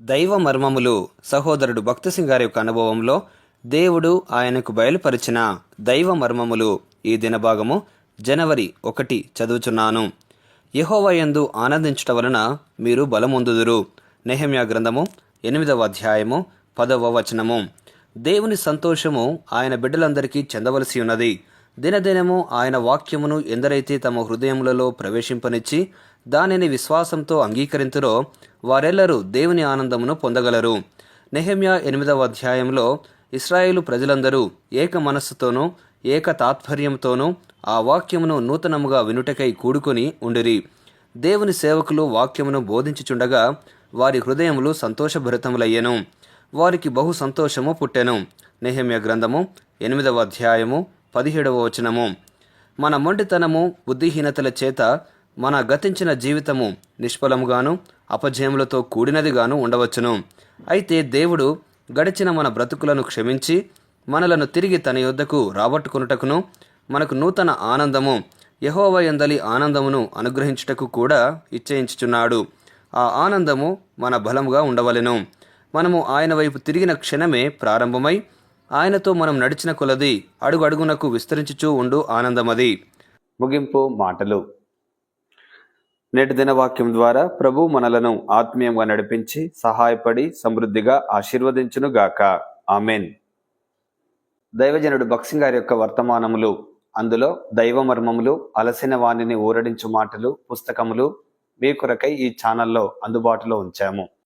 దైవ మర్మములు సహోదరుడు భక్త సింగ్ గారి యొక్క అనుభవంలో దేవుడు ఆయనకు బయలుపరిచిన దైవ మర్మములు ఈ దినభాగము జనవరి 1 చదువుచున్నాను. యెహోవా యందు ఆనందించుట వలన మీరు బలమొందుదురు. నెహెమ్యా గ్రంథము 8వ అధ్యాయము 10వ వచనము. దేవుని సంతోషము ఆయన బిడ్డలందరికీ చెందవలసి ఉన్నది. దినదినము ఆయన వాక్యమును ఎందరైతే తమ హృదయములలో ప్రవేశింపనిచ్చి దానిని విశ్వాసంతో అంగీకరింతురో వారెల్లరూ దేవుని ఆనందమును పొందగలరు. నెహెమ్యా 8వ అధ్యాయంలో ఇశ్రాయేలు ప్రజలందరూ ఏక మనస్సుతోనూ ఏక తాత్పర్యంతోనూ ఆ వాక్యమును నూతనముగా వినుటకై కూడుకొని ఉండిరి. దేవుని సేవకులు వాక్యమును బోధించుచుండగా వారి హృదయములు సంతోషభరితములయ్యెను. వారికి బహు సంతోషము పుట్టెను. నెహెమ్యా గ్రంథము 8వ అధ్యాయము 17వ వచనము. మన మొండితనము బుద్ధిహీనతల చేత మన గతించిన జీవితము నిష్ఫలముగాను అపజయములతో కూడినదిగాను ఉండవచ్చును. అయితే దేవుడు గడిచిన మన బ్రతుకులను క్షమించి మనలను తిరిగి తన యొద్దకు రాబట్టుకొనుటకును మనకు నూతన ఆనందము యెహోవా యందలి ఆనందమును అనుగ్రహించుటకు కూడా ఇచ్చయించుచున్నాడు. ఆ ఆనందము మన బలముగా ఉండవలెను. మనము ఆయన వైపు తిరిగిన క్షణమే ప్రారంభమై ఆయనతో మనం నడిచిన కొలది అడుగు అడుగునకు విస్తరించుచూ ఉండు ఆనందమది. ముగింపు మాటలు. నేటి దినవాక్యం ద్వారా ప్రభు మనలను ఆత్మీయంగా నడిపించి సహాయపడి సమృద్ధిగా ఆశీర్వదించునుగాక. ఆమెన్. దైవజనుడు భక్సింగ్ గారి యొక్క వర్తమానములు, అందులో దైవ మర్మములు, అలసిన వాణిని ఊరడించు మాటలు పుస్తకములు మీ కొరకై ఈ ఛానల్లో అందుబాటులో ఉంచాము.